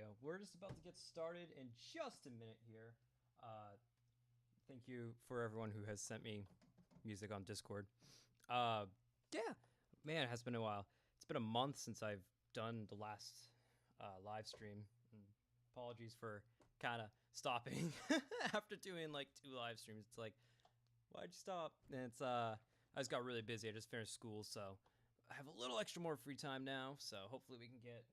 go. We're just about to get started in just a minute here. Thank you for everyone who has sent me music on Discord. Yeah, man, it has been a while. It's been a month since I've done the last live stream. And apologies for kind of stopping after doing like 2 live streams. It's like, why'd you stop? And it's I just got really busy. I just finished school, so I have a little extra more free time now. So hopefully we can get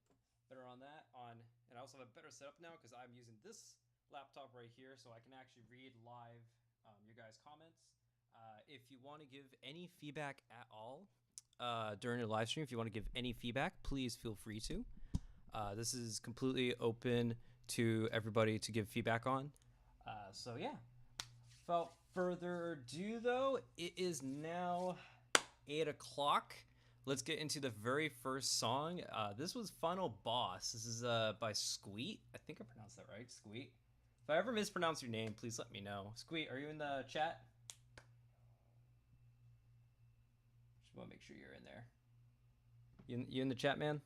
better on that. And I also have a better setup now because I'm using this laptop right here, so I can actually read live your guys' comments. If you want to give any feedback at all during your live stream, if you want to give any feedback, please feel free to. This is completely open to everybody to give feedback on. So yeah, without further ado though, it is now 8 o'clock. Let's get into the very first song. This was Final Boss. This is by Squeet. I think I pronounced that right, Squeet. If I ever mispronounce your name, please let me know. Squeet, are you in the chat? Just want to make sure you're in there. You in the chat, man?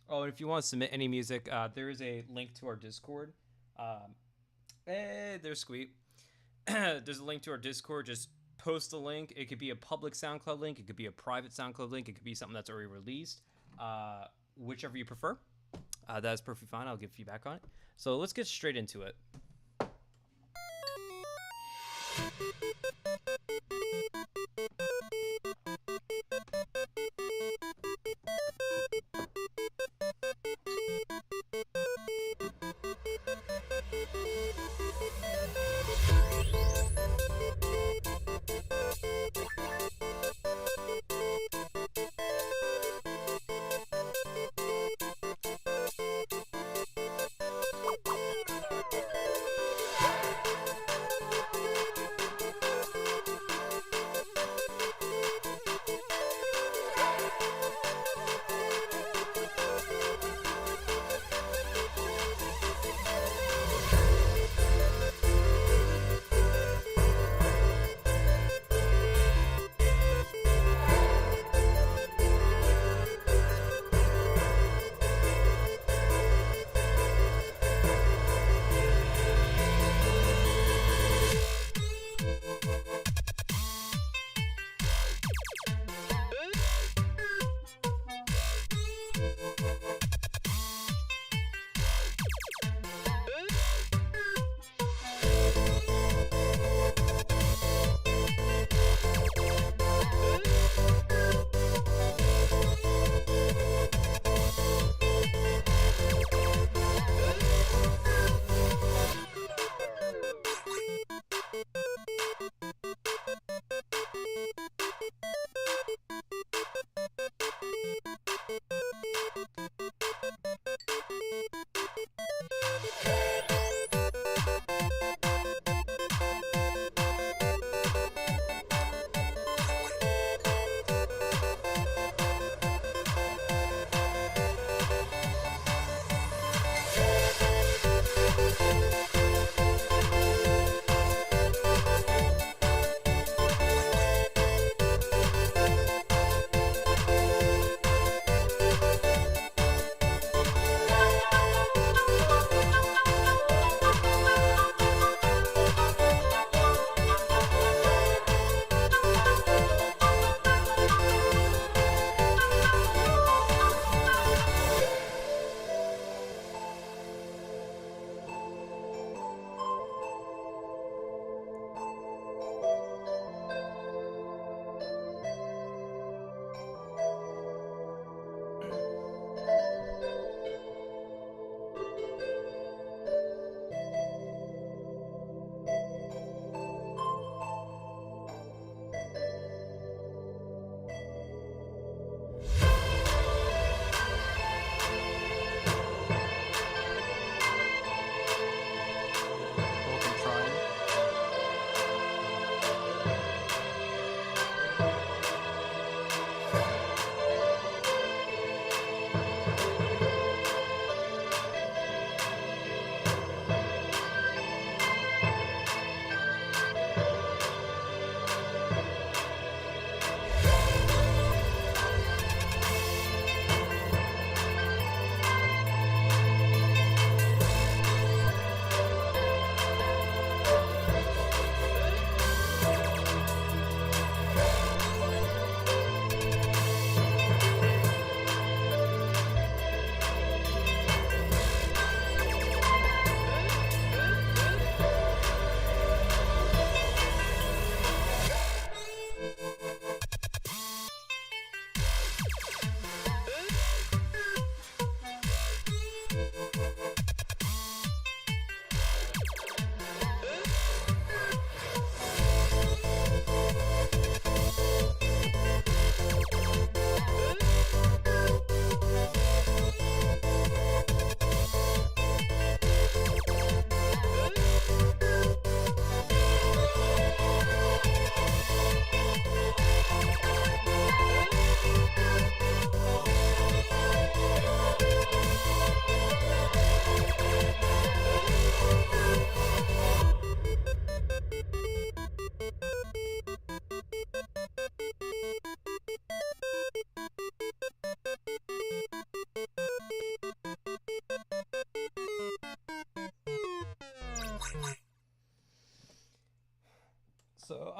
Oh, and if you want to submit any music, there is a link to our Discord. Hey, there's Squeet. There's a link to our Discord. Just post a link. It could be a public SoundCloud link. It could be a private SoundCloud link. It could be something that's already released. Whichever you prefer. That is perfectly fine. I'll give feedback on it. So let's get straight into it.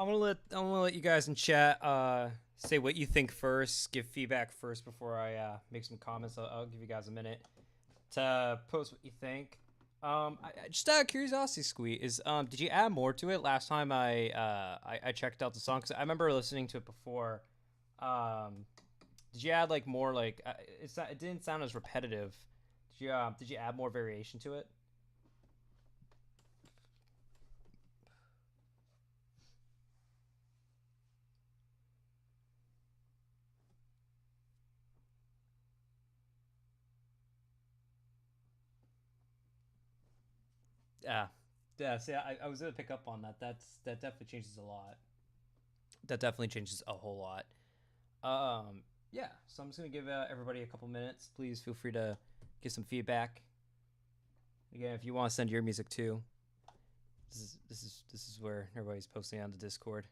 I'm gonna let you guys in chat say what you think first, give feedback first before I make some comments. I'll give you guys a minute to post what you think. Just out of curiosity, Squeak, did you add more to it last time I checked out the song? Because I remember listening to it before. Um, did you add like more like it didn't sound as repetitive. Did you add more variation to it? Yeah, yeah. See, I was gonna pick up on that. That definitely changes a lot. That definitely changes a whole lot. Yeah. So I'm just gonna give everybody a couple minutes. Please feel free to give some feedback. Again, if you want to send your music too, this is where everybody's posting on the Discord.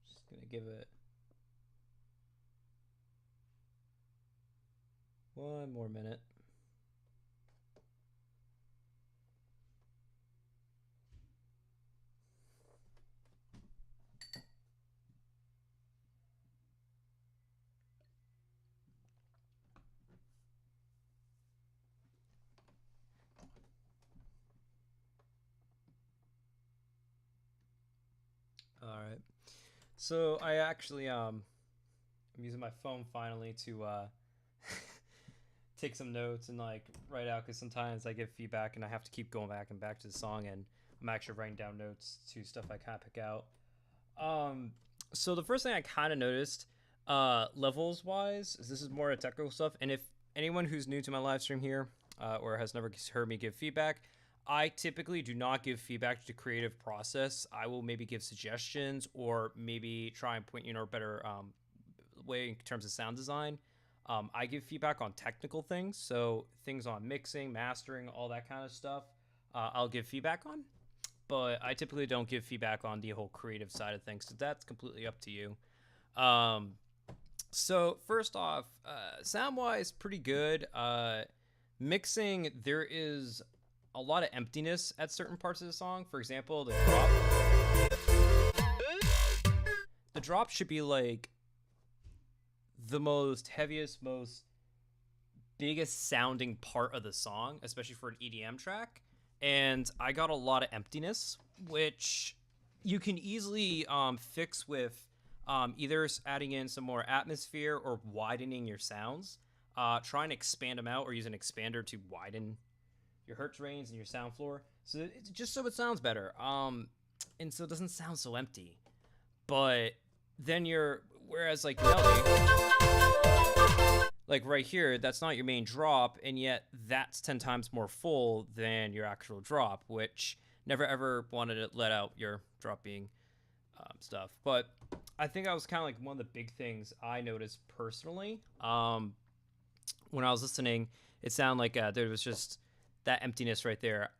Just gonna give it one more minute. All right. So I actually I'm using my phone finally to take some notes and like write out because sometimes I give feedback and I have to keep going back and back to the song and I'm actually writing down notes to stuff I kind of pick out. Um, so the first thing I kind of noticed, levels wise, is this is more technical stuff. And if anyone who's new to my live stream here, or has never heard me give feedback, I typically do not give feedback to the creative process. I will maybe give suggestions or maybe try and point you in a better way in terms of sound design. I give feedback on technical things, so things on mixing, mastering, all that kind of stuff. I'll give feedback on, but I typically don't give feedback on the whole creative side of things. So that's completely up to you. Um, so first off, sound wise, pretty good. Mixing, there is a lot of emptiness at certain parts of the song. For example, the drop should be like the most heaviest, most biggest sounding part of the song, especially for an EDM track. And I got a lot of emptiness, which you can easily fix with either adding in some more atmosphere or widening your sounds. Try and expand them out or use an expander to widen your hertz range and your sound floor. So it's just so it sounds better. And so it doesn't sound so empty. But then whereas like melody, like right here, that's not your main drop, and yet that's 10 times more full than your actual drop, which never ever wanted to let out your drop being stuff. But I think that was kind of like one of the big things I noticed personally. When I was listening, it sounded like there was just that emptiness right there.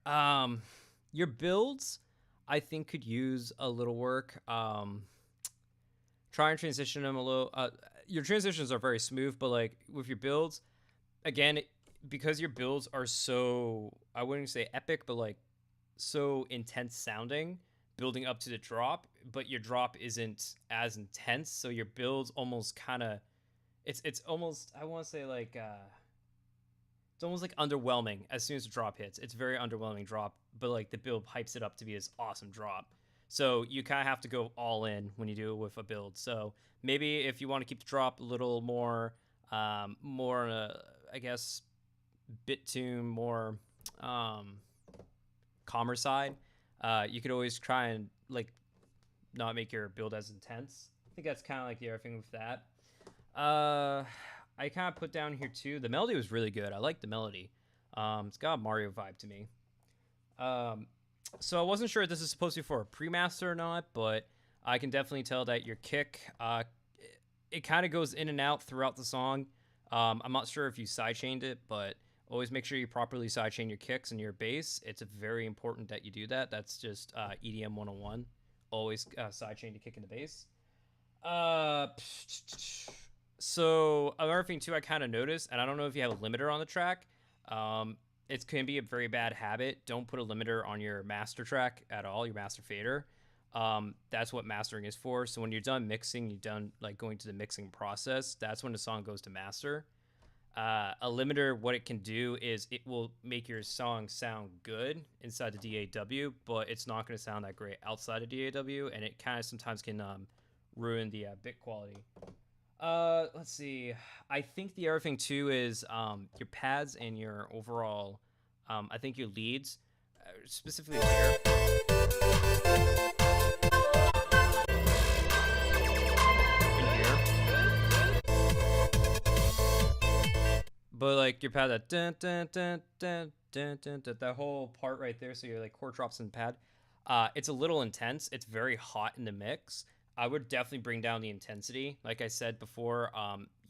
Your builds, I think, could use a little work. Try and transition them a little. Your transitions are very smooth, but like with your builds, again, because your builds are so, I wouldn't say epic, but like so intense sounding, building up to the drop, but your drop isn't as intense. So your builds almost kind of, it's almost, I want to say like, it's almost like underwhelming as soon as the drop hits. It's very underwhelming drop, but like the build hypes it up to be this awesome drop. So you kind of have to go all in when you do it with a build. So maybe if you want to keep the drop a little more, I guess, bit tune, more calmer side, you could always try and like not make your build as intense. I think that's kind of like the other thing with that. I kind of put down here too. The melody was really good. I like the melody. It's got a Mario vibe to me. So I wasn't sure if this is supposed to be for a pre-master or not, but I can definitely tell that your kick, it kind of goes in and out throughout the song. I'm not sure if you sidechained it, but always make sure you properly sidechain your kicks and your bass. It's very important that you do that. That's just EDM 101. Always sidechain to kick in the bass. So another thing too, I kind of noticed, and I don't know if you have a limiter on the track. It can be a very bad habit. Don't put a limiter on your master track at all, your master fader. That's what mastering is for. So when you're done mixing, you're done like going to the mixing process. That's when the song goes to master. A limiter, what it can do is it will make your song sound good inside the DAW, but it's not going to sound that great outside of DAW, and it kind of sometimes can ruin the bit quality. Let's see. I think the other thing too is your pads and your overall, I think your leads, specifically here. But like your pad, that dun, dun, dun, dun, dun, dun, dun, that whole part right there, so your like chord drops in the pad, it's a little intense. It's very hot in the mix. I would definitely bring down the intensity. Like I said before,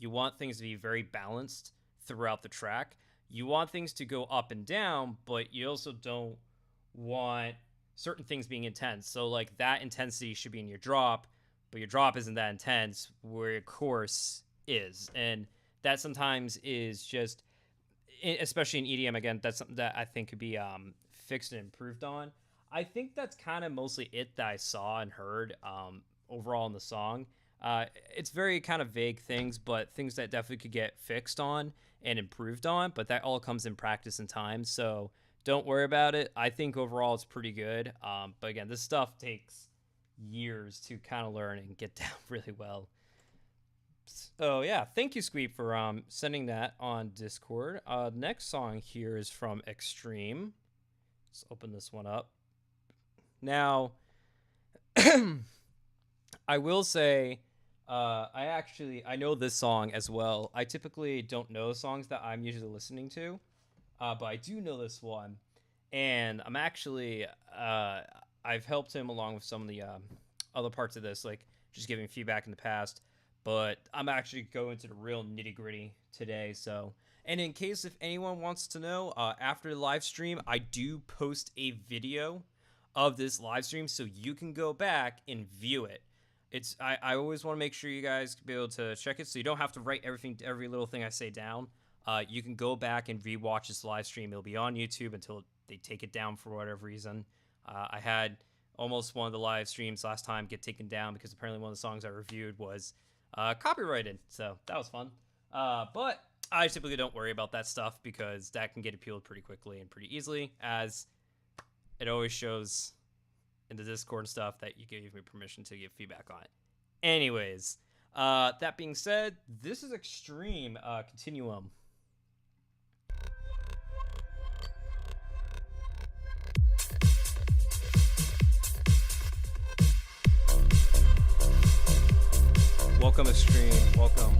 you want things to be very balanced throughout the track. You want things to go up and down, but you also don't want certain things being intense. So like that intensity should be in your drop, but your drop isn't that intense where your chorus is. And that sometimes is just, especially in EDM, again, that's something that I think could be fixed and improved on. I think that's kind of mostly it that I saw and heard overall in the song. It's very kind of vague things, but things that definitely could get fixed on and improved on, but that all comes in practice and time, so don't worry about it. I think overall it's pretty good, but again, this stuff takes years to kind of learn and get down really well. So yeah, thank you, Squeep, for sending that on Discord. Next song here is from Extreme. Let's open this one up. Now, I will say, I know this song as well. I typically don't know songs that I'm usually listening to, but I do know this one, and I'm actually, I've helped him along with some of the other parts of this, like just giving feedback in the past. But I'm actually going to the real nitty gritty today. So, and in case if anyone wants to know, after the live stream, I do post a video of this live stream, so you can go back and view it. I always want to make sure you guys be able to check it, so you don't have to write every little thing I say down. You can go back and rewatch this live stream. It'll be on YouTube until they take it down for whatever reason. I had almost one of the live streams last time get taken down because apparently one of the songs I reviewed was copyrighted, so that was fun. But I typically don't worry about that stuff because that can get appealed pretty quickly and pretty easily, as it always shows in the Discord and stuff that you gave me permission to give feedback on it. Anyways, that being said, this is Extreme Continuum. Welcome, Extreme. Welcome.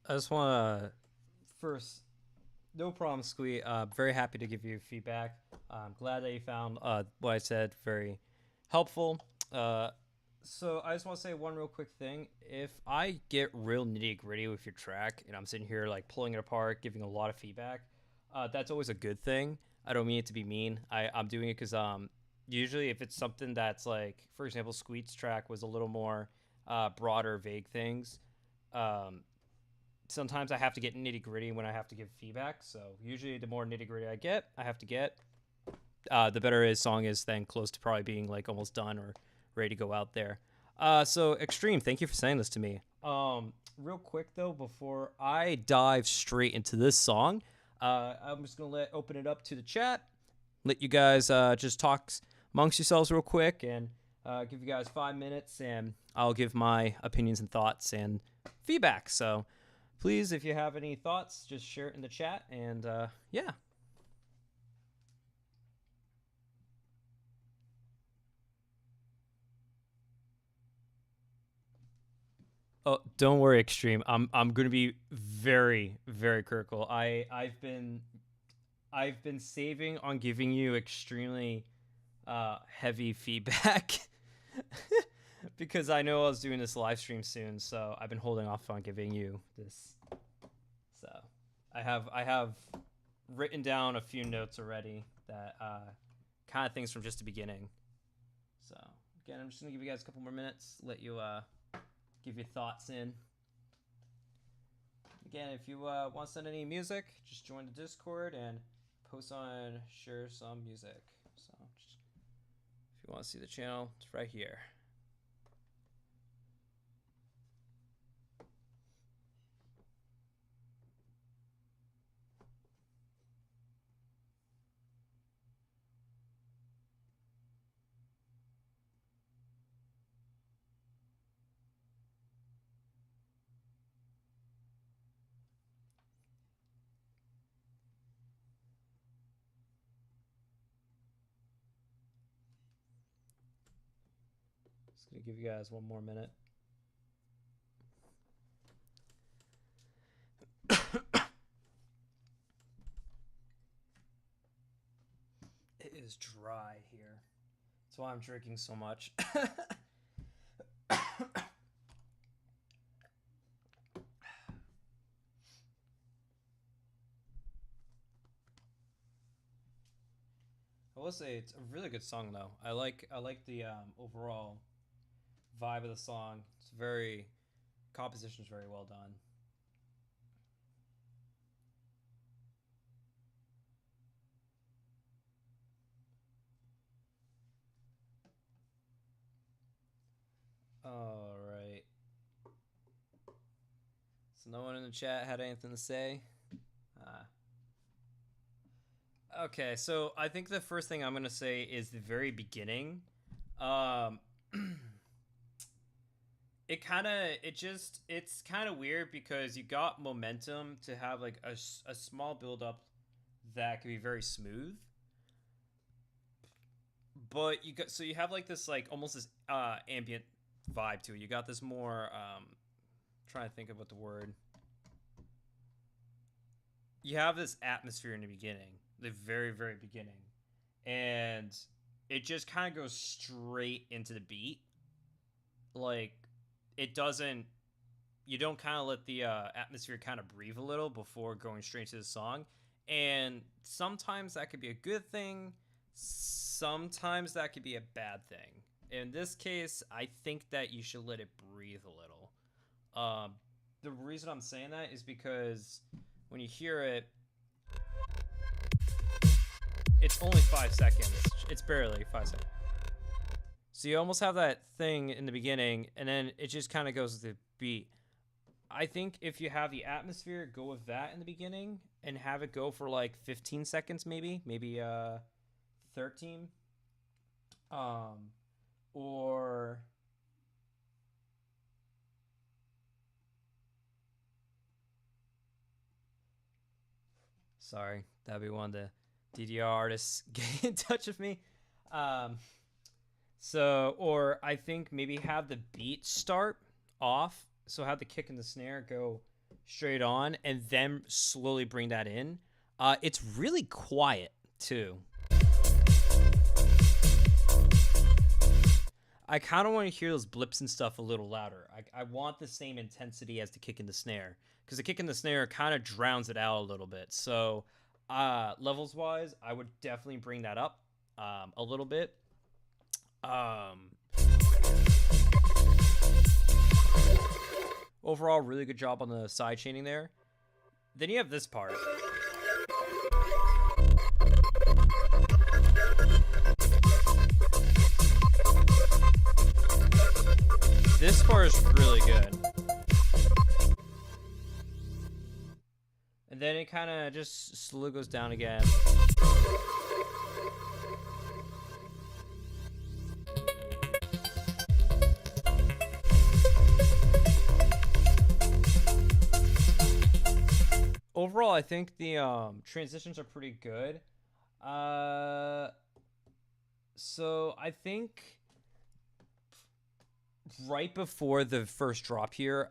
I just want to first, no problem, Squee. Very happy to give you feedback. I'm glad that you found what I said very helpful. Uh, so I just want to say one real quick thing. If I get real nitty gritty with your track and I'm sitting here like pulling it apart, giving a lot of feedback, that's always a good thing. I don't mean it to be mean. I'm doing it because usually if it's something that's like, for example, Squeet's track was a little more broader, vague things. Um, Sometimes I have to get nitty gritty when I have to give feedback. So usually, the more nitty gritty I have to get, the better his song is then close to probably being like almost done or ready to go out there. So Extreme, thank you for saying this to me. Real quick though, before I dive straight into this song, I'm just gonna open it up to the chat, let you guys just talk amongst yourselves real quick, and give you guys 5 minutes, and I'll give my opinions and thoughts and feedback. So please, if you have any thoughts, just share it in the chat, and yeah. Oh, don't worry, Extreme. I'm gonna be very, very critical. I've been saving on giving you extremely heavy feedback because I know I was doing this live stream soon, so I've been holding off on giving you this. So I have written down a few notes already that kind of things from just the beginning. So again, I'm just gonna give you guys a couple more minutes, let you give your thoughts in. Again, if you want to send any music, just join the Discord and post on share some music. So just, if you want to see the channel, it's right here. Just gonna give you guys one more minute. It is dry here. That's why I'm drinking so much. I will say it's a really good song though. I like the overall vibe of the song. It's very composition is very well done. All right. So no one in the chat had anything to say. Okay, so I think the first thing I'm gonna say is the very beginning. Um, it's kind of weird because you got momentum to have like a small build up that can be very smooth, but you have like this like almost this ambient vibe to it. You got this more trying to think of what the word. You have this atmosphere in the beginning, the very very beginning, and it just kind of goes straight into the beat. Like it doesn't you don't kind of let the atmosphere kind of breathe a little before going straight to the song. And sometimes that could be a good thing. Sometimes that could be a bad thing. In this case, I think that you should let it breathe a little. The reason I'm saying that is because when you hear it, it's only 5 seconds. It's barely 5 seconds. So you almost have that thing in the beginning, and then it just kind of goes with the beat. I think if you have the atmosphere, go with that in the beginning and have it go for like 15 seconds, maybe 13. Or sorry, that'd be one of the DDR artists getting in touch with me. Or I think maybe have the beat start off. So have the kick and the snare go straight on and then slowly bring that in. It's really quiet too. I kind of want to hear those blips and stuff a little louder. I want the same intensity as the kick and the snare, because the kick and the snare kind of drowns it out a little bit. So levels wise, I would definitely bring that up a little bit. Overall, really good job on the side chaining there. Then you have this part. This part is really good. And then it kind of just slowly goes down again. Overall, I think the transitions are pretty good. So I think right before the first drop here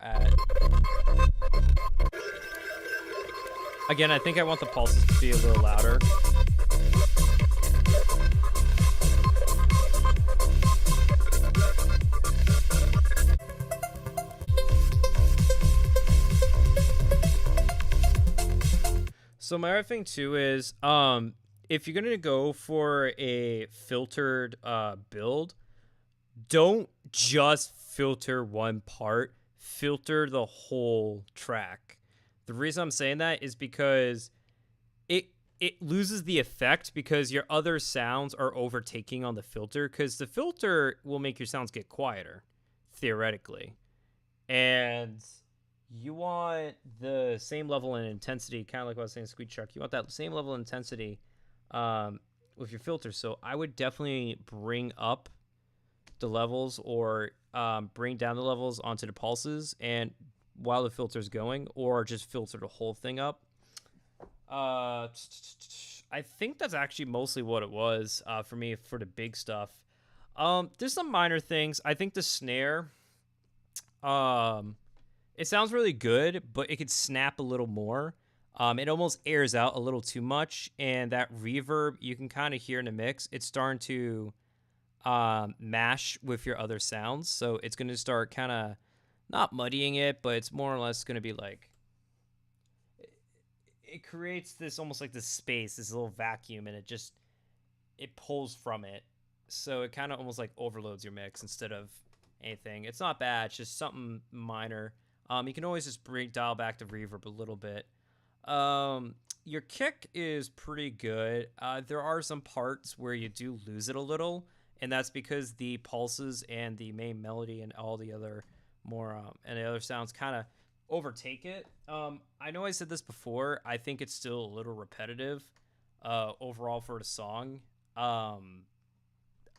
again, I think I want the pulses to be a little louder. So my other thing too is, if you're gonna go for a filtered build, don't just filter one part, filter the whole track. The reason I'm saying that is because it loses the effect because your other sounds are overtaking on the filter, because the filter will make your sounds get quieter, theoretically. And you want the same level and intensity, kind of like what I was saying, Squeak Chuck. You want that same level of intensity with your filter. So I would definitely bring up the levels, or bring down the levels onto the pulses, and while the filter is going, or just filter the whole thing up. I think that's actually mostly what it was for me for the big stuff. There's some minor things. I think the snare, it sounds really good, but it could snap a little more. It almost airs out a little too much, and that reverb you can kind of hear in the mix. It's starting to mash with your other sounds, so it's going to start kind of not muddying it, but it's more or less going to be like, it creates this almost like this space, this little vacuum, and it pulls from it, so it kind of almost like overloads your mix instead of anything. It's not bad, it's just something minor. You can always just dial back the reverb a little bit. Your kick is pretty good. There are some parts where you do lose it a little, and that's because the pulses and the main melody and all the other and the other sounds kind of overtake it. I know I said this before. I think it's still a little repetitive overall for the song. I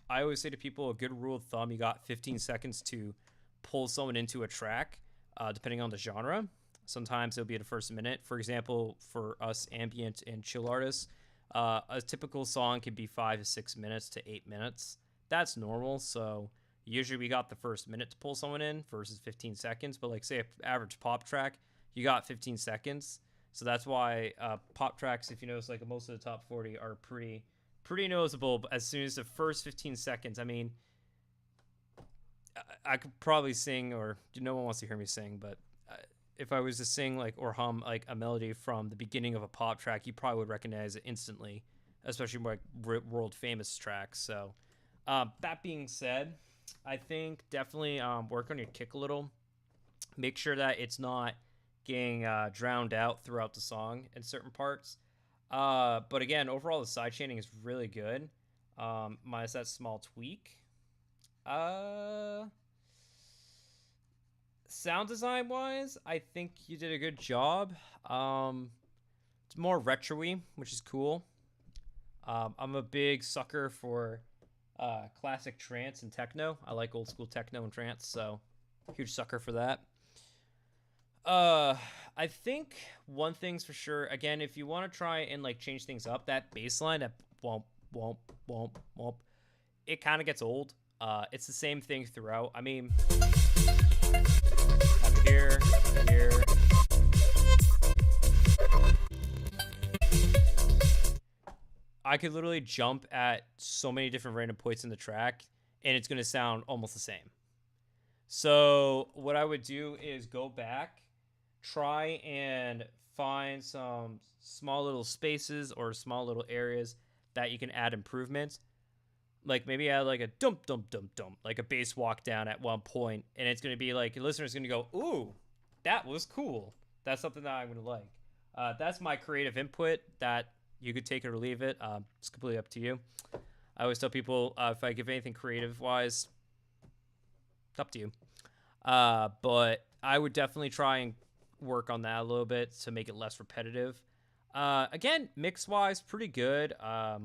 always say to people, a good rule of thumb, you got 15 seconds to pull someone into a track, depending on the genre. Sometimes it'll be the first minute. For example, for us ambient and chill artists, a typical song can be 5 to 6 minutes to 8 minutes. That's normal. So usually we got the first minute to pull someone in versus 15 seconds. But like say an average pop track, you got 15 seconds. So that's why pop tracks, if you notice, like most of the top 40 are pretty noticeable. But as soon as the first 15 seconds, I mean, I could probably sing, or no one wants to hear me sing, but if I was to sing like or hum like a melody from the beginning of a pop track, you probably would recognize it instantly, especially like world famous tracks. So that being said, I think definitely work on your kick a little. Make sure that it's not getting drowned out throughout the song in certain parts. But again, overall the side chaining is really good, minus that small tweak. Sound design wise, I think you did a good job. It's more retro-y, which is cool. I'm a big sucker for classic trance and techno. I like old school techno and trance, so huge sucker for that. I think one thing's for sure, again, if you want to try and like change things up, that bass line, that womp womp womp womp, it kind of gets old. It's the same thing throughout. I mean, have it here, I could literally jump at so many different random points in the track, and it's gonna sound almost the same. So what I would do is go back, try and find some small little spaces or small little areas that you can add improvements. Like maybe add like a dump dump dump dump, like a bass walk down at one point, and it's gonna be like your listener's gonna go, "Ooh, that was cool." That's something that I'm gonna like. That's my creative input. That you could take it or leave it. It's completely up to you. I always tell people if I give anything creative wise, it's up to you. But I would definitely try and work on that a little bit to make it less repetitive. Again, mix wise, pretty good. I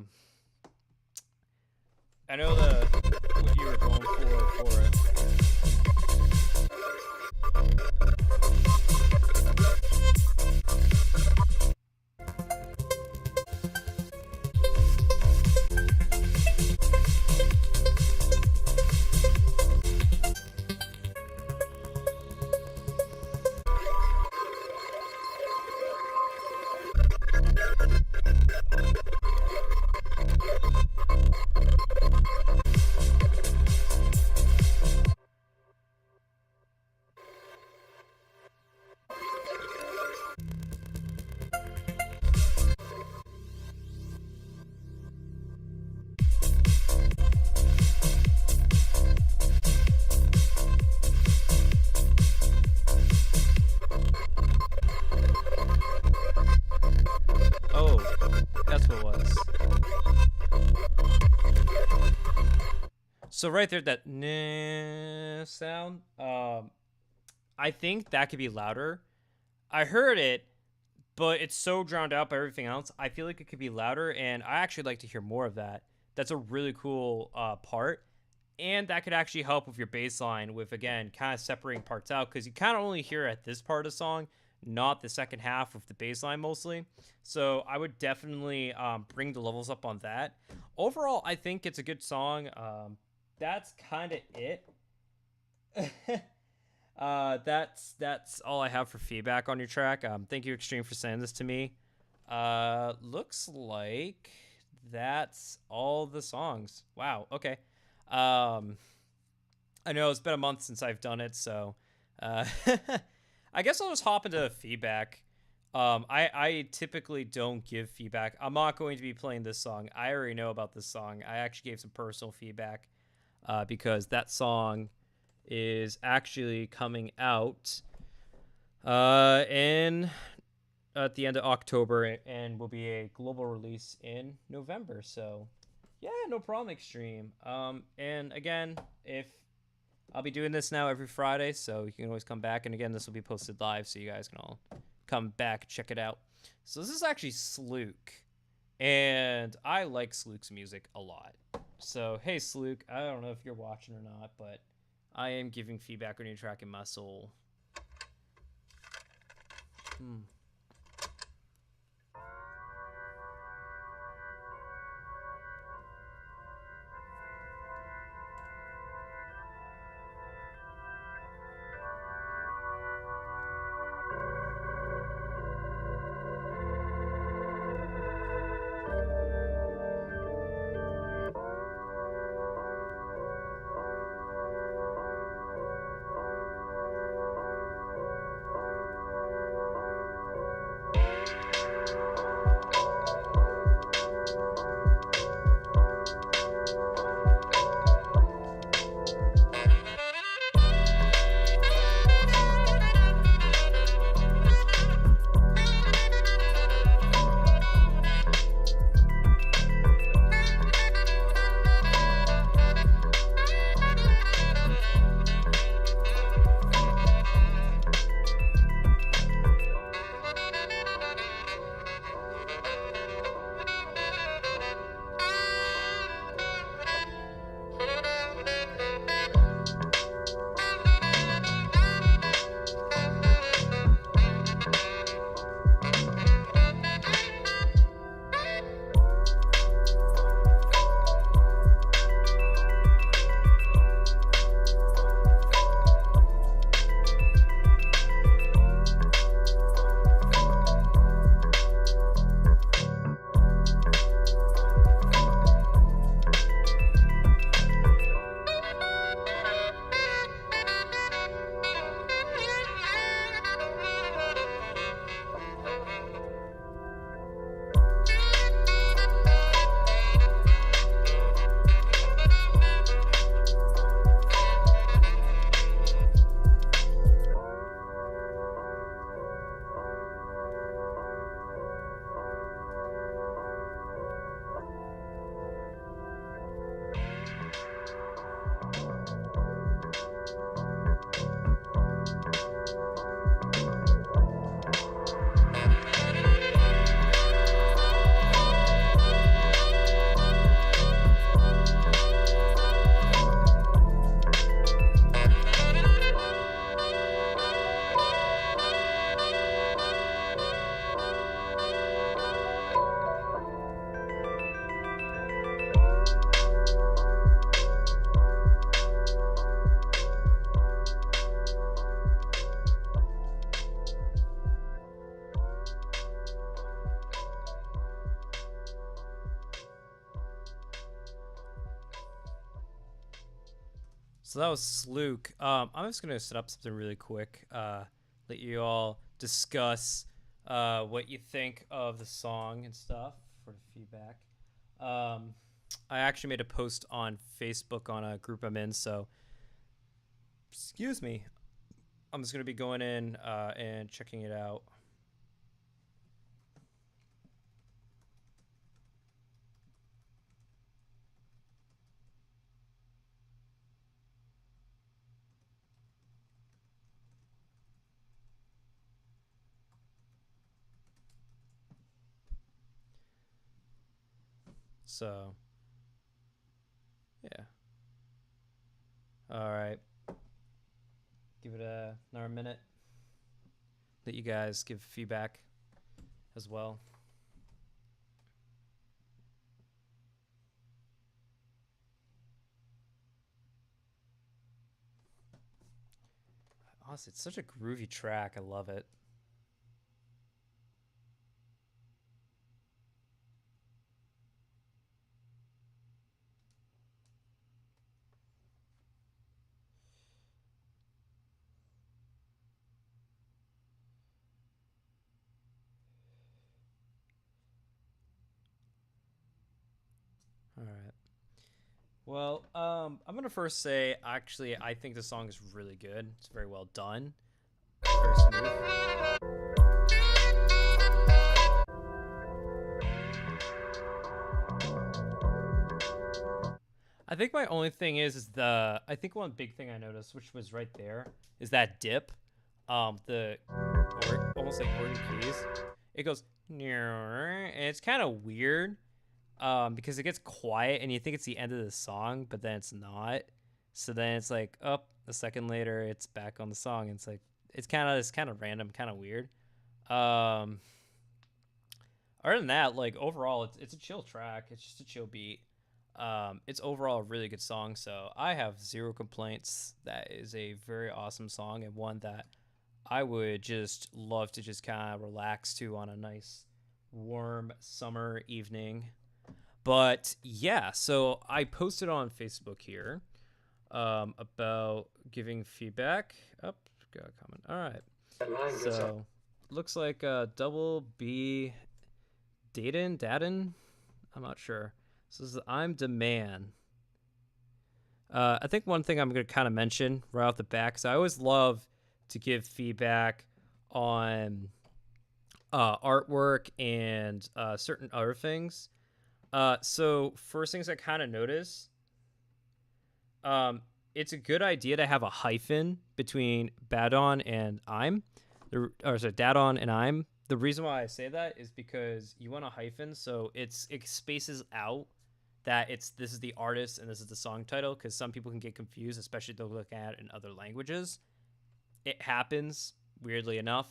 know what you were going for it. Oh, that's what it was. So right there, that nah sound. I think that could be louder. I heard it, but it's so drowned out by everything else. I feel like it could be louder, and I actually like to hear more of that. That's a really cool part, and that could actually help with your bass line with, again, kind of separating parts out, because you kind of only hear at this part of the song, not the second half of the bass line mostly. So I would definitely bring the levels up on that. Overall, I think it's a good song. That's kind of it. That's all I have for feedback on your track. Thank you, Extreme, for sending this to me. Looks like that's all the songs. Wow. Okay. I know it's been a month since I've done it, so I guess I'll just hop into feedback. I typically don't give feedback. I'm not going to be playing this song. I already know about this song. I actually gave some personal feedback because that song is actually coming out in at the end of October and will be a global release in November. So yeah, no problem, Extreme. And again, if I'll be doing this now every Friday, so you can always come back. And again, this will be posted live, so you guys can all come back, check it out. So this is actually Slook, and I like Slook's music a lot. So hey, Slook, I don't know if you're watching or not, but I am giving feedback on your track in my soul. So that was Slook. I'm just gonna set up something really quick. Let you all discuss what you think of the song and stuff for the feedback. I actually made a post on Facebook on a group I'm in, so excuse me. I'm just gonna be going in and checking it out. So, yeah. All right. Give it another minute. Let you guys give feedback as well. Honestly, it's such a groovy track. I love it. All right. Well, I'm gonna first say, actually, I think the song is really good. It's very well done. Very smooth. I think my only thing is I think one big thing I noticed, which was right there, is that dip. Almost like organ keys. It goes, and it's kind of weird. Because it gets quiet and you think it's the end of the song, but then it's not. So then it's like, a second later, it's back on the song. And it's kind of random, kind of weird. Other than that, like overall, it's a chill track. It's just a chill beat. It's overall a really good song. So I have zero complaints. That is a very awesome song and one that I would just love to just kind of relax to on a nice, warm summer evening. But yeah, so I posted on Facebook here about giving feedback. Got a comment. All right. So looks like double B Daden. I'm not sure. So this is I'm Demand. I think one thing I'm going to kind of mention right off the bat, because I always love to give feedback on artwork and certain other things. So first things I kind of notice, it's a good idea to have a hyphen between Dadon and I'm. The reason why I say that is because you want a hyphen, so it spaces out that this is the artist and this is the song title, because some people can get confused, especially if they're looking at it in other languages. It happens, weirdly enough.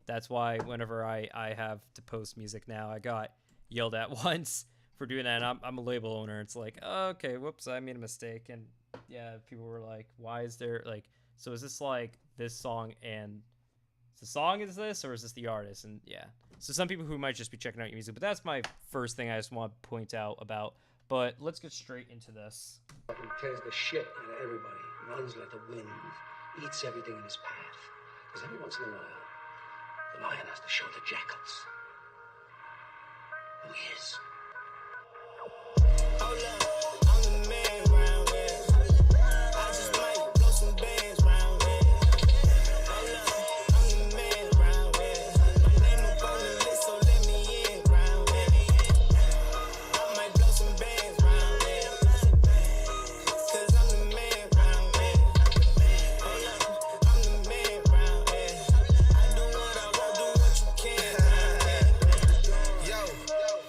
That's why whenever I have to post music now, I got yelled at once for doing that, and I'm a label owner. It's like, oh, okay, whoops, I made a mistake. And yeah, people were like, why is there like, so is this like this song and the song is this, or is this the artist? And yeah, so some people who might just be checking out your music, but that's my first thing I just want to point out about. But let's get straight into this. He tears the shit out of everybody, runs like the wind, eats everything in his path. Because every once in a while, the lion has to show the jackals who he is. Hold up, I'm the man round here. I just might blow some bands round here. Hold up, I'm the man round here. My name up on the list, so let me in round here. I might blow some bands round here. Cause I'm the man round here. Hold up, I'm the man round here. I do what I want, do what you can round here. Yo,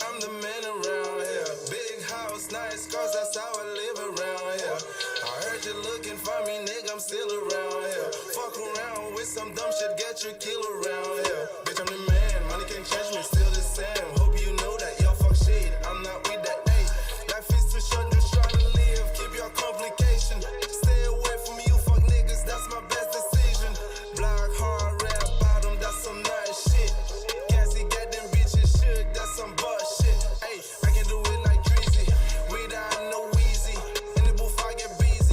I'm the man around here. Big house, nice cars, that's how I live around here. I heard you looking for me, nigga, I'm still around here. Fuck around with some dumb shit, get your kill around here. Bitch, I'm the man, money can't change me, still the same. Hope you know that, y'all fuck shit, I'm not with that, ayy. Life is too short, just trying to live, keep your complication. Stay away from you fuck niggas, that's my best decision. Black hard rap bottom, that's some nice shit. Gassy got them bitches shook, that's some bullshit. Ayy, I can do it like Dreezy, without no Weezy. In the booth I get busy.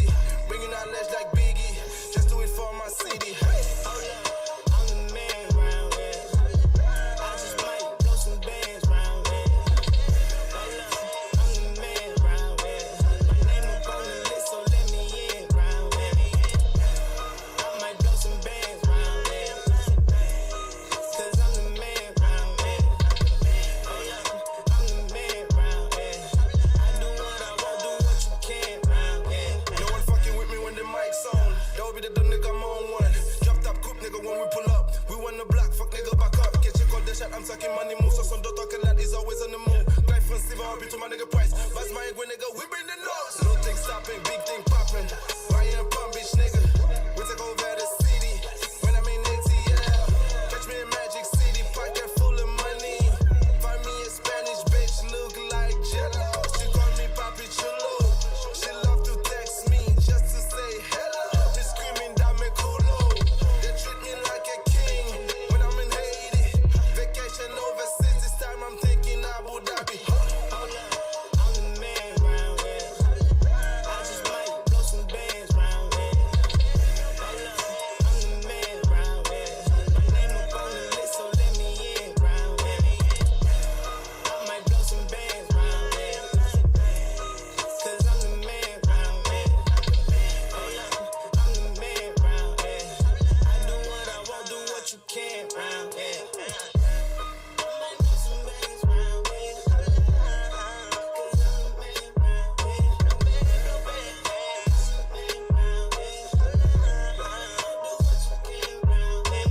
shot, I'm talking money moves. So some don't talking like he's always on the move. Life from Steve, I'll be to my nigga price. Buzz my when nigga, we bring the noise. Little thing stopping, big thing popping. Ryan Palm Beach, nigga. We take over the city. When I'm in ATL. Catch me in Magic City, pocket full of money. Find me a Spanish bitch, look like Jello. She call me Papi Chulo. She love to text me just to say hello. Me screaming down me culo. They treat me like a king when I'm in Haiti. Vacation overseas, this time I'm thinking Abu Dhabi. Hold up, I'm the man round here. I just might blow some bands round here. Hold up, I'm the man round here. My name up on the list, so let me in round here. I might blow some bands round here. Cause I'm the man round here. Hold up, I'm the man round here. I do what I want, do what you can round here. I might blow some bands round here. Cause I'm the man round here. I'm the man round here. Do what you can round here.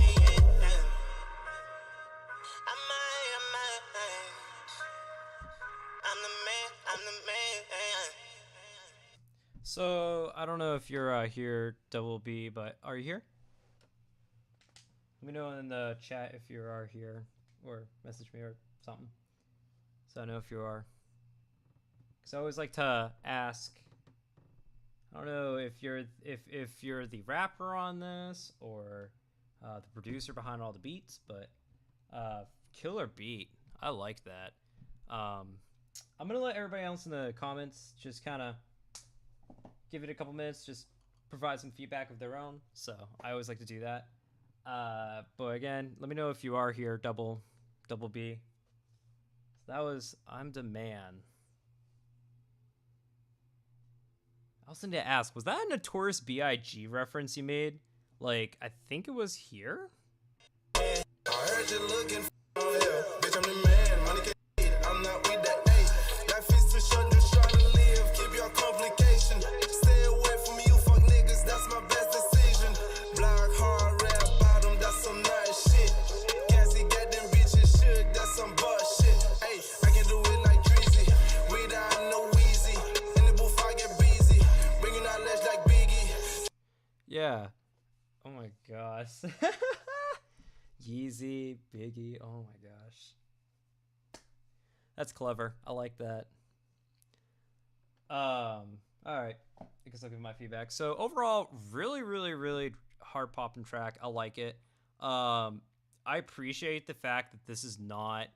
I might. I'm the man. So I don't know if you're here, Double B, but are you here? Let me know in the chat if you are here, or message me or something, so I know if you are. Because I always like to ask. I don't know if you're the rapper on this or the producer behind all the beats, but killer beat. I like that. I'm gonna let everybody else in the comments just kind of give it a couple minutes, just provide some feedback of their own. So I always like to do that. But again, let me know if you are here, Double B. So that was I'm the Man. I also need to ask, was that a Notorious B.I.G. reference you made? Like, I think it was here? I heard you looking for bitch, I'm the man, money can't eat, I'm not with that, ayy. Life is too short, just trying to live, keep your complication. Stay away from you fuck niggas, that's my best decision. Black hard rap bottom, that's some nice shit. Gassy got them bitches shook, that's some bullshit. Ayy, I can do it like Dreezy, without no Weezy. In the booth I get busy, bringing out legs like Biggie. Yeah. Oh my gosh. Yeezy, Biggie. Oh my gosh. That's clever. I like that. All right. I guess I'll give my feedback. So overall, really hard popping track. I like it. I appreciate the fact that this is not.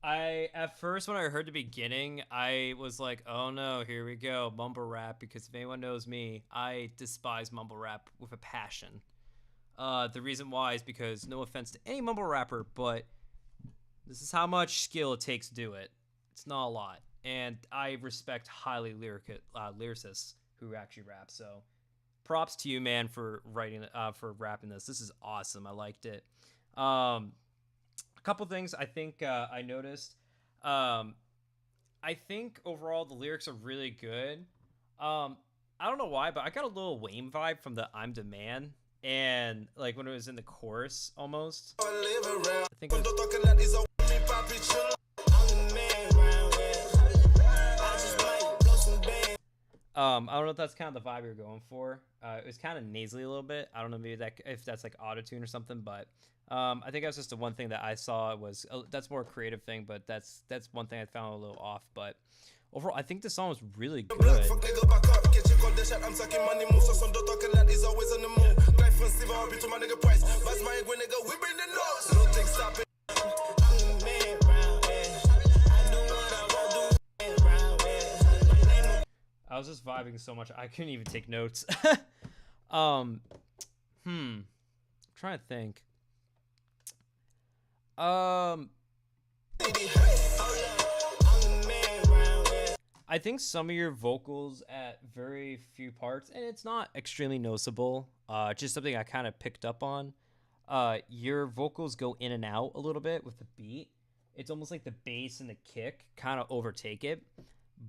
At first when I heard the beginning, I was like, oh no, here we go, mumble rap. Because if anyone knows me, I despise mumble rap with a passion. The reason why is because, no offense to any mumble rapper, but this is how much skill it takes to do it. It's not a lot. And I respect highly lyricists who actually rap. So props to you, man, for rapping this. This is awesome. I liked it. A couple things I think I noticed. I think overall the lyrics are really good. I don't know why, but I got a little Wayne vibe from the I'm the Man. And like when it was in the chorus almost. I think it was, I don't know if that's kind of the vibe you're going for. It was kind of nasally a little bit. I don't know maybe if that's like auto-tune or something, but I think that's just the one thing that I saw was that's more a creative thing, but that's one thing I found a little off. But overall, I think the song was really good. I was just vibing so much I couldn't even take notes. I'm trying to think. I think some of your vocals at very few parts, and it's not extremely noticeable, just something I kind of picked up on. Your vocals go in and out a little bit with the beat. It's almost like the bass and the kick kind of overtake it.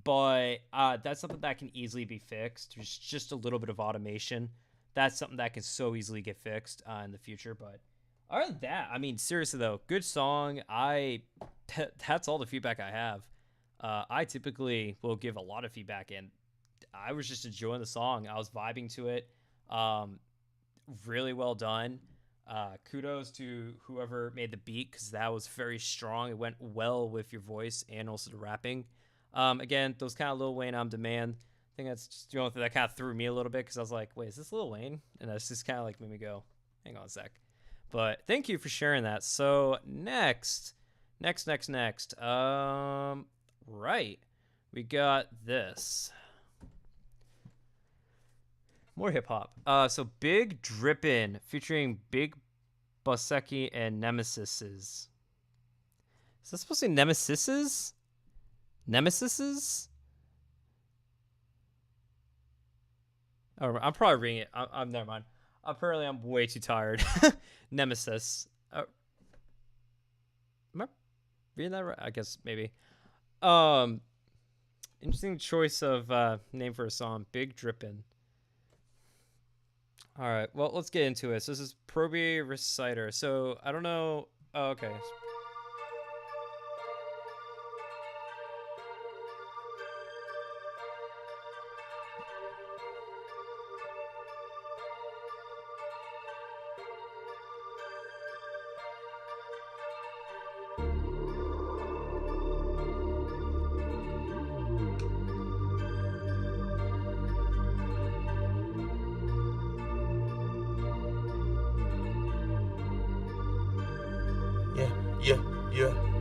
But that's something that can easily be fixed. There's just a little bit of automation. That's something that can so easily get fixed in the future. But Other than that, I mean, seriously though, good song. That's all the feedback I have. I typically will give a lot of feedback, and I was just enjoying the song. I was vibing to it. Really well done. Kudos to whoever made the beat, because that was very strong. It went well with your voice and also the rapping. Again, those kind of Lil Wayne On Demand. I think that's just the only thing that kind of threw me a little bit, because I was like, wait, is this Lil Wayne? And that's just kind of like made me go, hang on a sec. But thank you for sharing that. So next. Right. We got this. More hip hop. So Big Drippin' featuring Big Bosecki and Nemesises. Is that supposed to be Nemesises? Nemesises? Oh, I'm probably reading it. I'm never mind. Apparently, I'm way too tired. Nemesis. Am I reading that right? I guess maybe. Interesting choice of name for a song. Big Drippin'. All right. Well, let's get into it. So this is Proby Reciter. So I don't know. Oh, okay.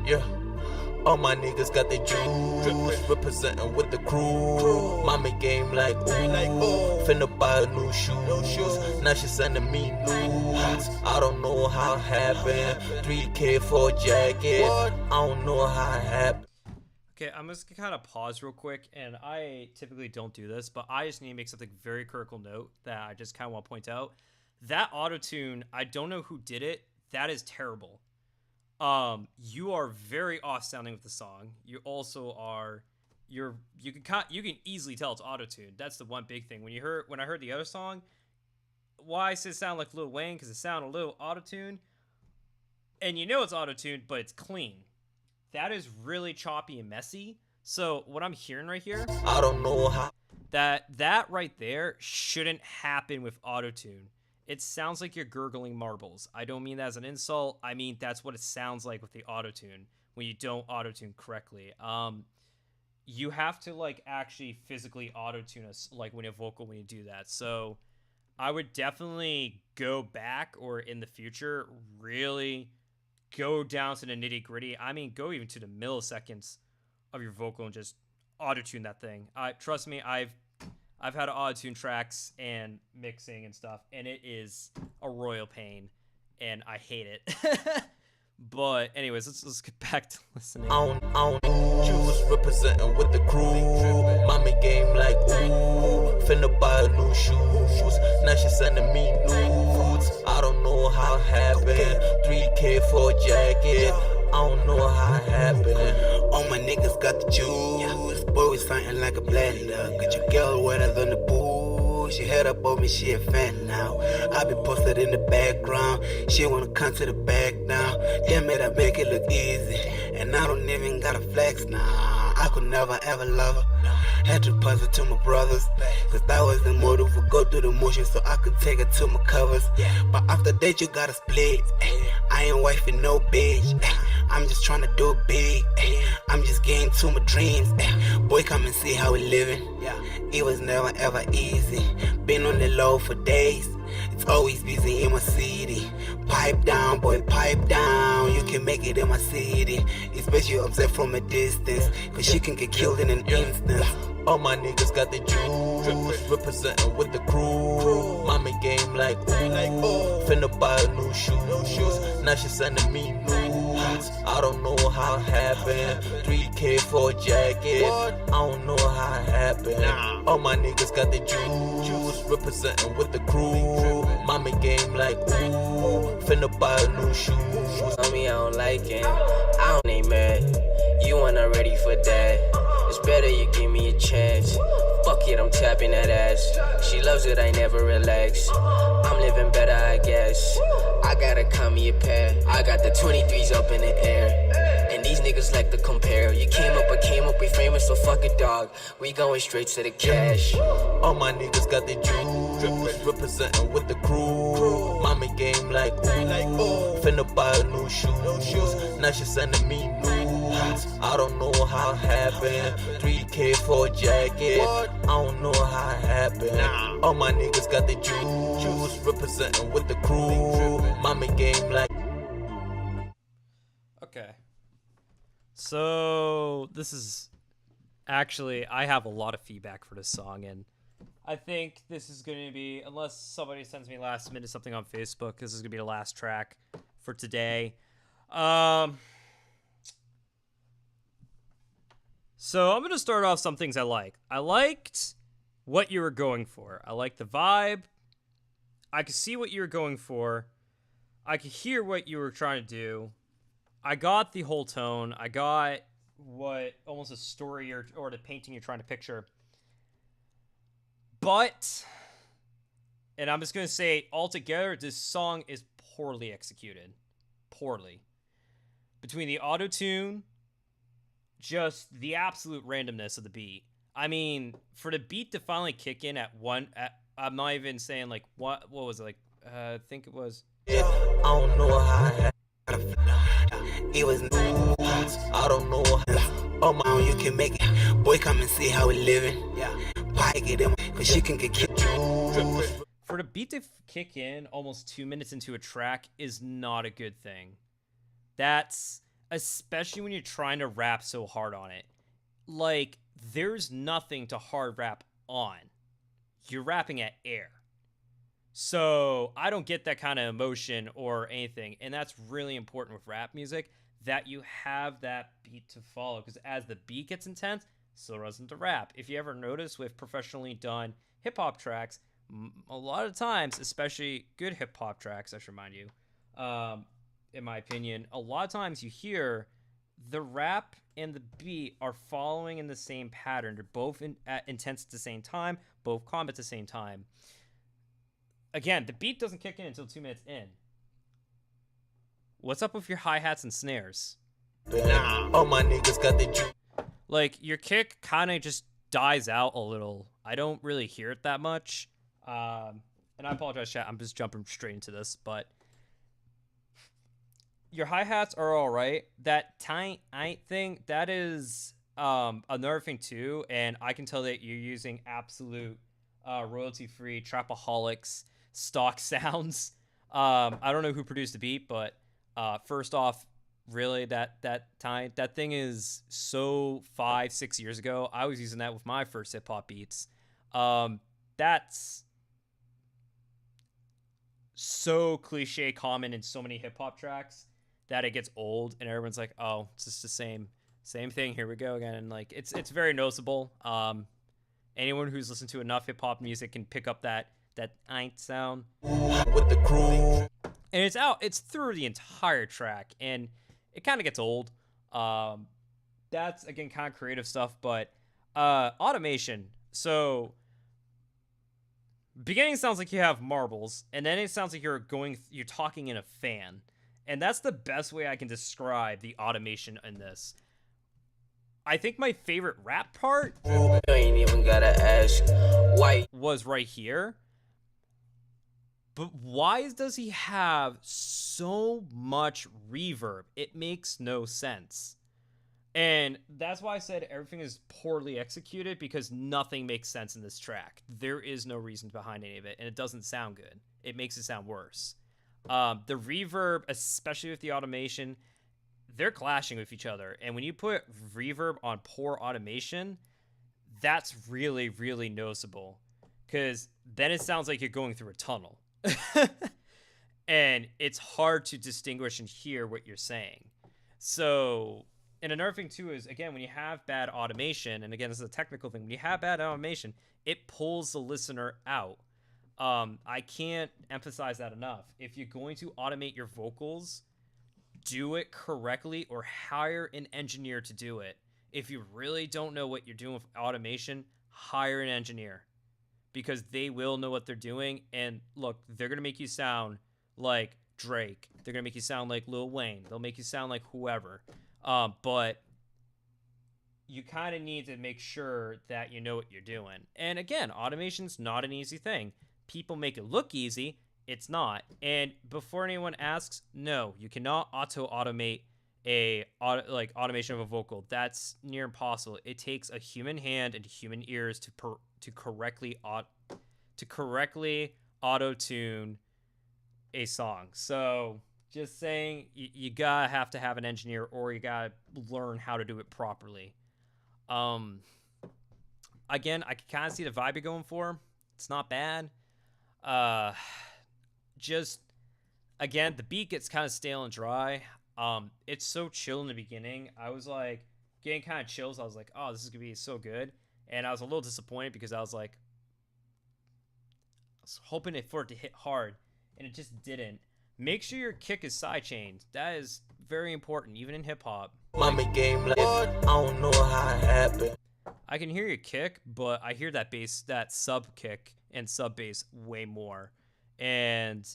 Yeah. All my niggas got the juice, representing with the crew. Mommy game like ooh, finna buy new shoes. Now she sending me nudes. I don't know how it happened. 3K for a jacket. I don't know how it happened. Okay, I'm just gonna kind of pause real quick, and I typically don't do this, but I just need to make something very critical note that I just kind of want to point out. That auto-tune, I don't know who did it. That is terrible. You are very off sounding with the song. You also are, you can easily tell it's auto-tuned. That's the one big thing. When I heard the other song, why I said it sounded like Lil Wayne, because it sounded a little auto-tuned, and you know it's auto-tuned, but it's clean. That is really choppy and messy. So what I'm hearing right here, I don't know how that right there shouldn't happen with auto-tune. It sounds like you're gurgling marbles. I don't mean that as an insult. I mean, that's what it sounds like with the auto-tune when you don't auto-tune correctly. You have to like actually physically auto-tune us like when you do that. So I would definitely go back, or in the future really go down to the nitty-gritty. I mean, go even to the milliseconds of your vocal and just auto-tune that thing. Trust me, I've had auto-tune tracks and mixing and stuff, and it is a royal pain, and I hate it. But anyways, let's get back to listening. Juice representing with the crew. Mommy game like ooh, finna buy new shoes. Now she sending me nudes. I don't know how it happened. 3K for a jacket. I don't know how it happened. All my niggas got the juice. Boy, we something like a blender. Get your girl wetter than the boo. She head up on me, she a fan now. I been posted in the background. She wanna come to the back now. Damn it, I make it look easy. And I don't even gotta flex now. I could never ever love her. Had to pass it to my brothers, cause that was the motive. We go through the motion so I could take it to my covers. But after that you gotta split. I ain't wifing no bitch. I'm just trying to do it big. I'm just getting to my dreams. Boy, come and see how we living. It was never ever easy. Been on the low for days. It's always busy in my city. Pipe down, boy, pipe down. You can make it in my city. Especially upset from a distance, cause she can get killed in an instant. All my niggas got the juice, representing with the crew. Mommy game like ooh, finna buy new shoes. Now she sending me nudes. I don't know how it happened. 3K for a jacket. I don't know how it happened. All my niggas got the juice, representing with the crew. Mommy game like ooh, finna buy new shoes. Tell me I don't like him, I don't ain't mad. You ain't not ready for that. It's better you give me a chance. Fuck it, I'm tapping that ass. She loves it, I never relax. I'm living better, I guess. I gotta come me a pair. I got the 23s up in the air. And these niggas like to compare. You came up, I came up, we framing, so fuck it, dog. We going straight to the cash. All my niggas got the juice, representing with the crew. Mommy game like ooh, finna buy a new shoes. Now she sending me nudes. I don't know how it happened. 3K for a jacket. I don't know how it happened. All my niggas got the juice, representing with the crew. Mommy game like. Okay. So this is actually, I have a lot of feedback for this song, and I think this is going to be, unless somebody sends me last minute something on Facebook, this is going to be the last track for today. So I'm going to start off some things I like. I liked what you were going for. I like the vibe. I could see what you were going for. I could hear what you were trying to do. I got the whole tone. I got what almost a story or the painting you're trying to picture. But, and I'm just going to say altogether, this song is poorly executed. Poorly. Between the auto-tune, just the absolute randomness of the beat. I mean, for the beat to finally kick in at one, I'm not even saying like, what was it? Like, I think it was. I don't know how it was. I don't know how. Oh my, you can make it. Boy, come and see how we living. Pike it in, cause she can get kicked. For the beat to kick in almost 2 minutes into a track is not a good thing. That's, especially when you're trying to rap so hard on it. Like, there's nothing to hard rap on. You're rapping at air. So I don't get that kind of emotion or anything. And that's really important with rap music, that you have that beat to follow. Because as the beat gets intense, so does the rap. If you ever notice with professionally done hip-hop tracks, a lot of times, especially good hip-hop tracks, I should remind you, in my opinion, a lot of times you hear the rap and the beat are following in the same pattern. They're both intense at the same time, both calm at the same time. Again, the beat doesn't kick in until 2 minutes in. What's up with your hi-hats and snares? All my niggas got the juice. Like, your kick kind of just dies out a little. I don't really hear it that much. And I apologize, chat. I'm just jumping straight into this, but your hi-hats are all right. That tiny thing, that is another thing too, and I can tell that you're using absolute royalty-free Trapaholics stock sounds. I don't know who produced the beat, but first off, really, that thing is so 5-6 years ago. I was using that with my first hip-hop beats. That's so cliche common in so many hip-hop tracks that it gets old and everyone's like, oh, it's just the same thing, here we go again. And like, it's very noticeable. Anyone who's listened to enough hip-hop music can pick up that ain't sound with the crew, and it's through the entire track, and it kind of gets old. That's again kind of creative stuff, but automation. So beginning sounds like you have marbles, and then it sounds like you're talking in a fan. And that's the best way I can describe the automation in this. I think my favorite rap part You ain't even gotta ask why. was right here. But why does he have so much reverb? It makes no sense. And that's why I said everything is poorly executed, because nothing makes sense in this track. There is no reason behind any of it, and it doesn't sound good. It makes it sound worse. The reverb, especially with the automation, they're clashing with each other. And when you put reverb on poor automation, that's really, really noticeable, because then it sounds like you're going through a tunnel. And it's hard to distinguish and hear what you're saying. So, and another thing too is, again, when you have bad automation, and again, this is a technical thing, when you have bad automation, it pulls the listener out. I can't emphasize that enough. If you're going to automate your vocals, do it correctly or hire an engineer to do it. If you really don't know what you're doing with automation, hire an engineer, because they will know what they're doing. And look, they're going to make you sound like Drake. They're gonna make you sound like Lil Wayne. They'll make you sound like whoever. But you kind of need to make sure that you know what you're doing. And again, automation's not an easy thing. People make it look easy. It's not. And before anyone asks, no, you cannot automate automation of a vocal. That's near impossible. It takes a human hand and human ears to correctly auto-tune a song. So just saying, you gotta have to have an engineer, or you gotta learn how to do it properly. Again, I can kind of see the vibe you're going for. It's not bad. Just again, the beat gets kind of stale and dry. It's so chill in the beginning. I was like getting kind of chills. I was like, oh, this is gonna be so good. And I was a little disappointed because I was hoping for it to hit hard, and it just didn't. Make sure your kick is sidechained. That is very important, even in hip hop. Mommy game like I don't know how it happened. I can hear your kick, but I hear that bass, that sub kick and sub bass way more. And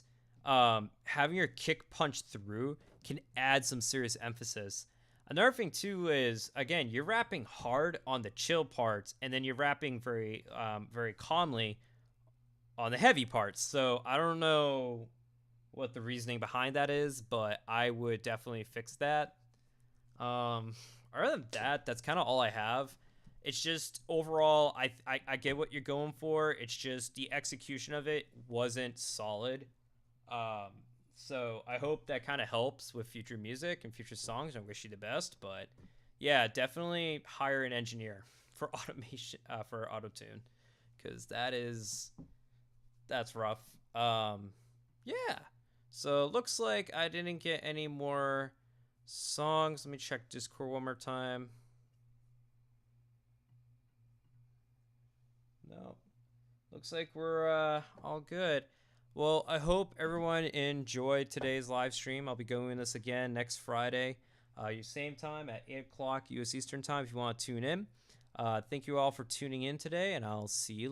having your kick punch through can add some serious emphasis. Another thing too is, again, you're rapping hard on the chill parts, and then you're rapping very calmly on the heavy parts. So I don't know what the reasoning behind that is, but I would definitely fix that. Other than that, that's kind of all I have. It's just overall, I get what you're going for. It's just the execution of it wasn't solid. So I hope that kind of helps with future music and future songs. I wish you the best, but yeah, definitely hire an engineer for automation, for auto-tune, because that's rough. Yeah. So it looks like I didn't get any more songs. Let me check Discord one more time. No. Looks like we're all good. Well, I hope everyone enjoyed today's live stream. I'll be doing this again next Friday, same time at 8 o'clock U.S. Eastern Time if you want to tune in. Thank you all for tuning in today, and I'll see you later.